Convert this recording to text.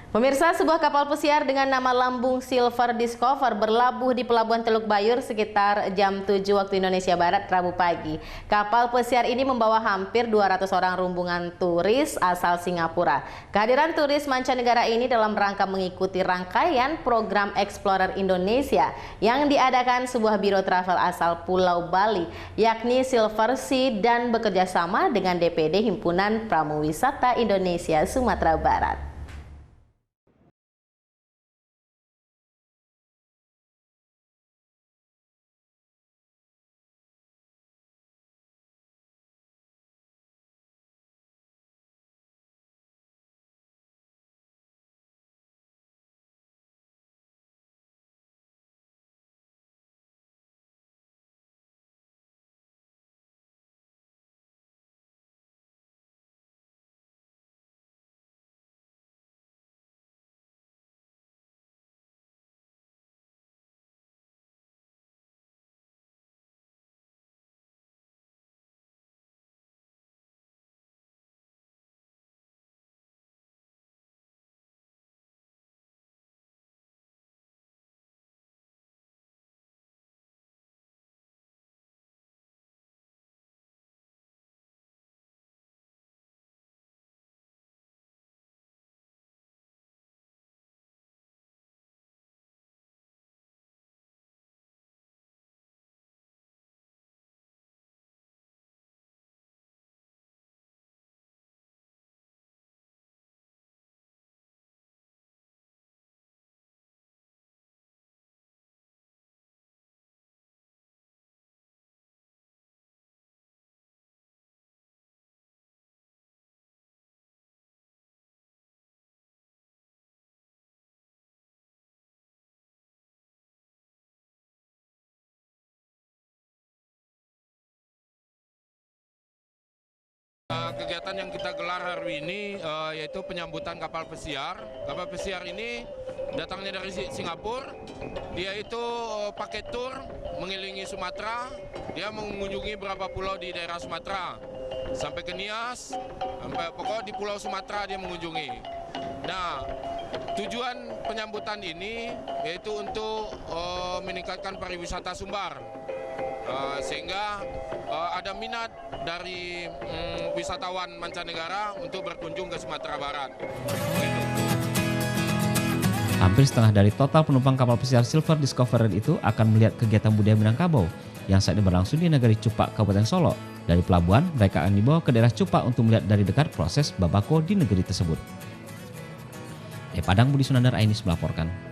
Pemirsa, sebuah kapal pesiar dengan nama lambung Silver Discover berlabuh di Pelabuhan Teluk Bayur sekitar jam 7 waktu Indonesia Barat Rabu pagi. Kapal pesiar ini membawa hampir 200 orang rombongan turis asal Singapura. Kehadiran turis mancanegara ini dalam rangka mengikuti rangkaian program Explorer Indonesia yang diadakan sebuah biro travel asal Pulau Bali, yakni Silver Sea, dan bekerja sama dengan DPD Himpunan Pramuwisata Indonesia Sumatera Barat. Kegiatan yang kita gelar hari ini yaitu penyambutan kapal pesiar. Kapal pesiar ini datangnya dari Singapura. Dia itu pakai tur mengelilingi Sumatera. Dia mengunjungi beberapa pulau di daerah Sumatera. Sampai ke Nias, pokoknya di Pulau Sumatera dia mengunjungi. Nah, tujuan penyambutan ini yaitu untuk meningkatkan pariwisata Sumbar. Sehingga ada minat dari wisatawan mancanegara untuk berkunjung ke Sumatera Barat. Hampir setengah dari total penumpang kapal pesiar Silver Discoverer itu akan melihat kegiatan budaya Minangkabau yang saat ini berlangsung di Negari Cupak, Kabupaten Solo. Dari pelabuhan, mereka akan dibawa ke daerah Cupak untuk melihat dari dekat proses babako di negeri tersebut. Padang Budi Sunandar Ainis melaporkan.